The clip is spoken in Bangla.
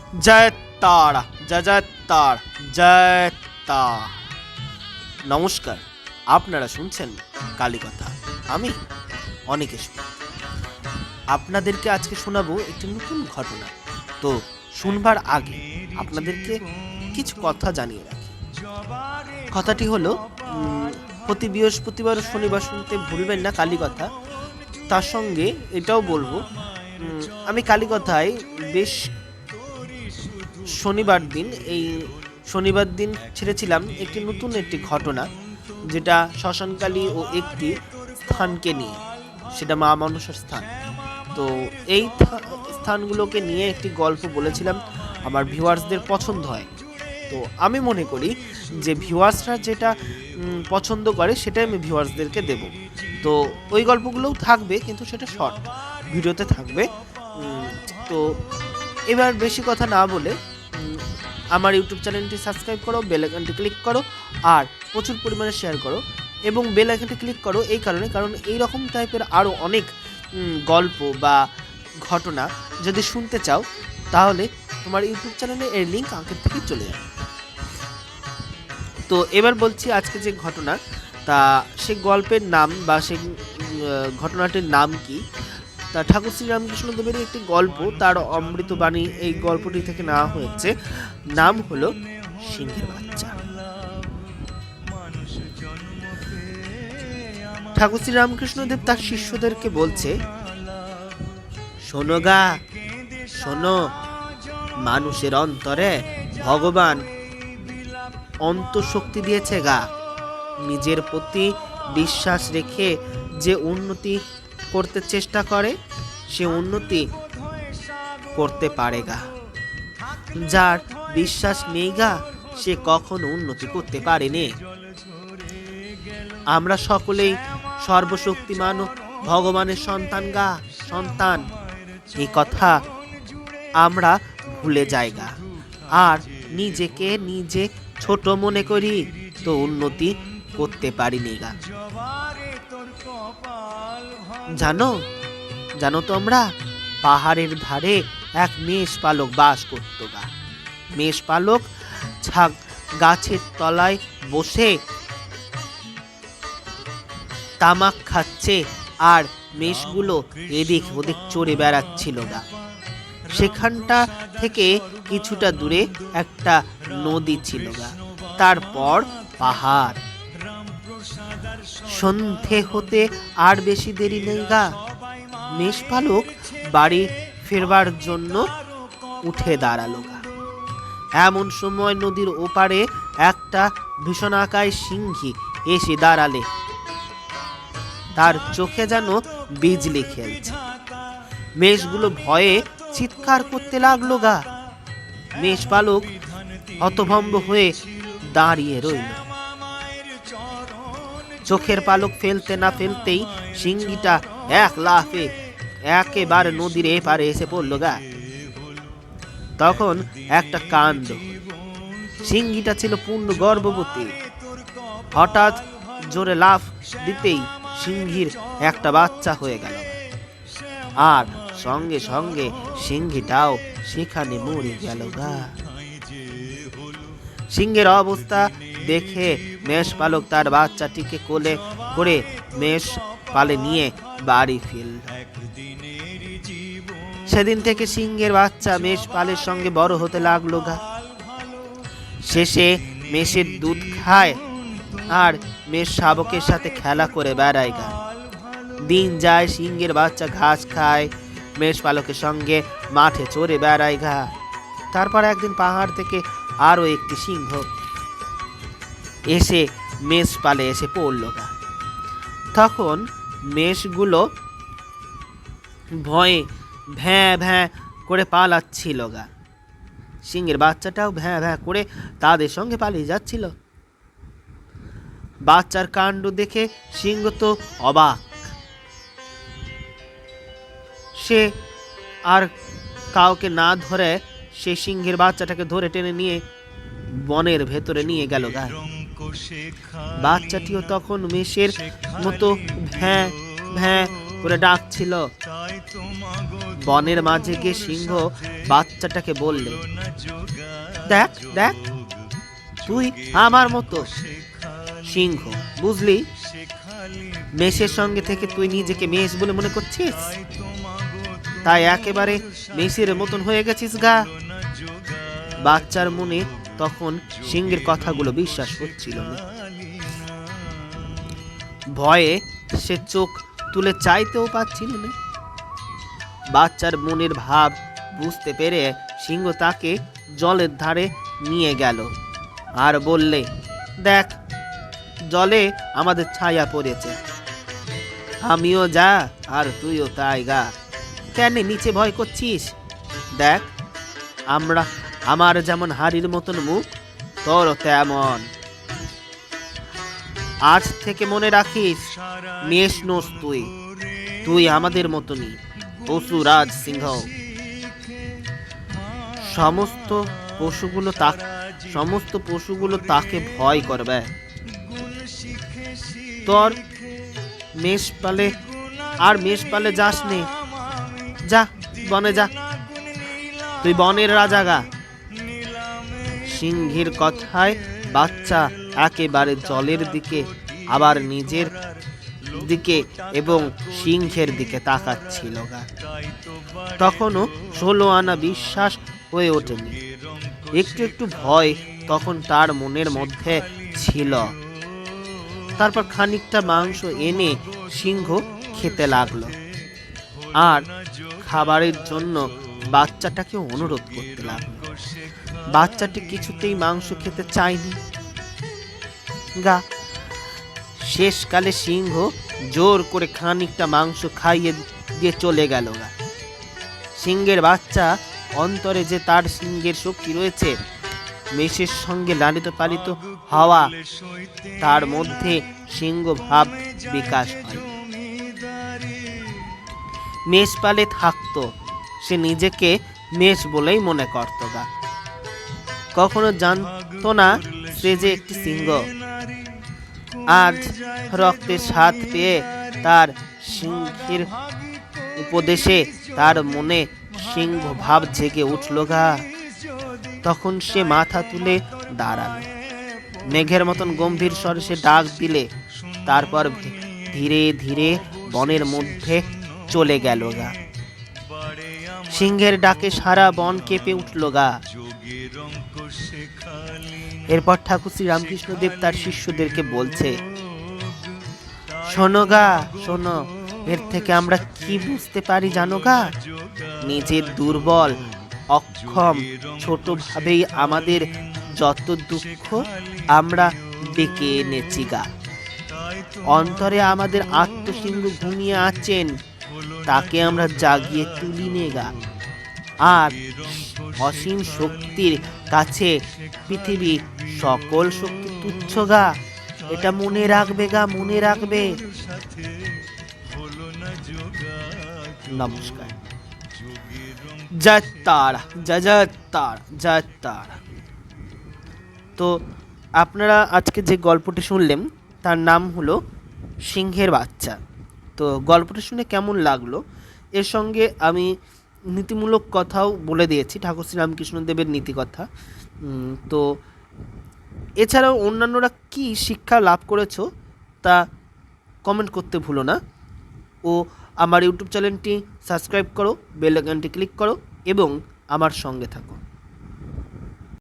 জয় তারা, জয় জয় তারা, জয় তারা। নমস্কার, আপনারা শুনছেন কালীকথা। আমি অনেকেশ। আপনাদেরকে আজকে শোনাবো একটি নতুন ঘটনা। তো শুনবার আগে আপনাদেরকে কিছু কথা জানিয়ে রাখি। কথাটি হলো, প্রতি বৃহস্পতিবার শনিবার শুনতে ভুলবেন না কালীকথা। তার সঙ্গে এটাও বলবো, আমি কালীকথায় বেশ শনিবার দিন ছেড়েছিলাম একটি ঘটনা, যেটা শ্মশানকালী ও একটি স্থানকে নিয়ে, সেটা মা মনসার স্থান। তো এই স্থানগুলোকে নিয়ে একটি গল্প বলেছিলাম, আমার ভিউয়ার্সদের পছন্দ হয়। তো আমি মনে করি যে ভিউয়ার্সরা যেটা পছন্দ করে সেটাই আমি ভিউয়ার্সদেরকে দেব। তো ওই গল্পগুলোও থাকবে, কিন্তু সেটা শর্ট ভিডিওতে থাকবে। তো এবার বেশি কথা না বলে আমার ইউটিউব চ্যানেলটি সাবস্ক্রাইব করো, বেল আইকনটি ক্লিক করো, আর প্রচুর পরিমাণে শেয়ার করো। এবং বেল আইকনটি ক্লিক করো এই কারণ এই রকম টাইপের আরও অনেক গল্প বা ঘটনা যদি শুনতে চাও, তাহলে তোমার ইউটিউব চ্যানেলে এর লিঙ্ক আগের থেকে চলে যাবে। তো এবার বলছি আজকে যে ঘটনা, তা সে গল্পের নাম বা সেই ঘটনাটির নাম কি, তা ঠাকুর শ্রী রামকৃষ্ণদেবের একটি গল্প, তার অমৃতবাণী এই গল্পটি থেকে নেওয়া হয়েছে। নাম হলো সিংহের বাচ্চা। ঠাকুর শ্রী রামকৃষ্ণদেব তার শিষ্যদেরকে বলছে, শোনো গা, শোনো, মানুষের অন্তরে ভগবান অন্তঃশক্তি দিয়েছে গা। নিজের প্রতি বিশ্বাস রেখে যে উন্নতি করতে চেষ্টা করে, সে উন্নতি করতে পারে গা। যার বিশ্বাস নেই গা, সে কখনো উন্নতি করতে পারেনি। আমরা সকলেই সর্বশক্তিমান ভগবানের সন্তান গা, সন্তান। এই কথা আমরা ভুলে যাই গা, আর নিজেকে নিজে ছোট মনে করি, তো উন্নতি করতে পারিনি গা। জানো জানো তোমরা, পাহাড়ের ধারে এক মেষ পালক বাস করত গা। মেষ পালক গাছের তলায় বসে তামাক খাচ্ছে, আর মেষগুলো এদিক ওদিক চড়ে বেড়াচ্ছিল গা। সেখানটা থেকে কিছুটা দূরে একটা নদী ছিল গা, তারপর পাহাড়। সন্ধে হতে আর বেশি দেরি নেই গা। মেষপালক বাড়ি ফেরবার জন্য উঠে দাঁড়ালো গা। এমন সময় নদীর ওপারে একটা ভীষণাকায় সিংহী এসে দাঁড়ালে। তার চোখে যেন বিজলি খেলছে। মেষগুলো ভয়ে চিৎকার করতে লাগলো গা। মেষপালক হতভম্ব হয়ে দাঁড়িয়ে রইল। চোখের পালক ফেলতে না ফেলতেই সিংহীটা এক লাফে একেবারে নদীর এপারে এসে পড়ল গা। তখন একটা কাণ্ড। সিংহীটা ছিল পূর্ণ গর্ভবতী। হঠাৎ জোরে লাফ দিতেই সিংহীর একটা বাচ্চা হয়ে গেল, আর সঙ্গে সঙ্গে সিংহীটাও সেখানে মরে গেল গা। সিংহের অবস্থা দেখে মেষপালক তার বাচ্চাটিকে কোলে করে মেষ পালে নিয়ে বাড়ি ফিরল। সেদিন থেকে সিংহের বাচ্চা মেষ পালের সঙ্গে বড় হতে লাগলো গা। শেষে মেষের দুধ খায়, আর মেষ শাবকের সাথে খেলা করে বেড়ায় গা। দিন যায়, সিংহের বাচ্চা ঘাস খায়, মেষ পালকের সঙ্গে মাঠে চড়ে বেড়ায় গা। তারপর একদিন পাহাড় থেকে আরো একটি সিংহ এসে মেষ পালে এসে পড়ল গা। তখন মেষগুলো ভয়ে ভ্যাঁ ভ্যাঁ করে পালাচ্ছিল গা। সিংহের বাচ্চাটাও ভ্যাঁ ভ্যাঁ করে তাদের সঙ্গে পালিয়ে যাচ্ছিল। বাচ্চার কাণ্ড দেখে সিংহ তো অবাক। সে আর কাউকে না ধরে সে সিংহের বাচ্চাটাকে ধরে টেনে নিয়ে বনের ভেতরে নিয়ে গেল গা। বাচ্চাটিও তখন মেষের মতো ভ্যাঁ ভ্যাঁ করে ডাকছিল। বনের মাঝে গিয়ে সিংহ বাচ্চাটাকে বললে, দেখ দেখ, তুই আমার মতো সিংহ, বুঝলি? মেষের সঙ্গে থেকে তুই নিজেকে মেষ বলে মনে করছিস, তাই একেবারে মেষের মতন হয়ে গেছিস গা। বাচ্চার মনে তখন সিংহের কথাগুলো বিশ্বাস হচ্ছিল না। ভয়ে সে চোখ তুলে চাইতেও পাচ্ছিল না। বাচ্চার মনের ভাব বুঝতে পেরে সিংহ তাকে জলের ধারে নিয়ে গেল আর বললে, দেখ, জলে আমাদের ছায়া পড়েছে, আমিও যা আর তুইও তাই গা। কেন নিচে ভয় করছিস? দেখ, আমার যেমন হাড়ির মতন মুখ, তোর তেমন। আজ থেকে মনে রাখিস, মেষ নোস তুই, তুই আমাদের মতনই পশুরাজ সিংহ। সমস্ত পশুগুলো তাকে ভয় করবে। তোর মেষ পালে যাস নে, যা বনে যা, তুই বনের রাজা গা। সিংহের কথায় বাচ্চা একেবারে জলের দিকে, আবার নিজের দিকে এবং সিংহের দিকে তাকাচ্ছিল গা। তখনও 16 আনা বিশ্বাস হয়ে ওঠেনি। একটু একটু ভয় তখন তার মনের মধ্যে ছিল। তারপর খানিকটা মাংস এনে সিংহ খেতে লাগলো আর খাবারের জন্য বাচ্চাটাকে অনুরোধ করতে লাগলো। বাচ্চাটি কিছুতেই মাংস খেতে চায়নি গা। শেষকালে সিংহ জোর করে খানিকটা মাংস খাইয়ে দিয়ে চলে গেল গা। সিংহের বাচ্চা অন্তরে যে তার সিংহের শক্তি রয়েছে, মেষের সঙ্গে লালিত পালিত হওয়া, তার মধ্যে সিংহ ভাব বিকাশ হয়। মেষ পালে থাকতো, সে নিজেকে মেষ বলেই মনে করত গা। কখনো জানতো না সে যে একটি সিংহ। আজ রক্তের স্বাদ পেয়ে তার সিংহের উপদেশে তার মনে সিংহ ভাব জেগে উঠল গা। তখন সে মাথা তুলে দাঁড়ালো, মেঘের মতন গম্ভীর স্বরে সে ডাক দিলে, তারপর ধীরে ধীরে বনের মধ্যে চলে গেল গা। সিংহের ডাকে সারা বন কেঁপে উঠল গা। এরপর ঠাকুর শ্রী রামকৃষ্ণ দেব তার শিষ্যদেরকে বলছে, শোনো গা, শোনো, এর থেকে আমরা কি বুঝতে পারি জানো গা? নিজের দুর্বল, অক্ষম, ছোট ভাবেই আমাদের যত দুঃখ আমরা ডেকে এনেছি গা। অন্তরে আমাদের আত্মসিংহ ঘুমিয়ে আছেন, তাকে আমরা জাগিয়ে তুলি নে গা। আর অসীম শক্তির কাছে পৃথিবী সকল শক্তি তুচ্ছ গা। এটা মনে রাখবে গা, মনে রাখবে। নমস্কার। জয় তারা, জয় জয় তারা, জয় তারা। তো আপনারা আজকে যে গল্পটি শুনলেন তার নাম হলো সিংহের বাচ্চা। তো গল্পটা শুনে কেমন লাগলো, এর সঙ্গে আমি নীতিমূলক কথাও বলে দিয়েছি, ঠাকুর শ্রী রামকৃষ্ণ দেবের নীতি কথা। তো এছাড়াও অন্যান্যরা কি শিক্ষা লাভ করেছো তা কমেন্ট করতে ভুলো না। ও আমার ইউটিউব চ্যানেলটি সাবস্ক্রাইব করো, বেল আইকনটি ক্লিক করো এবং আমার সঙ্গে থাকো।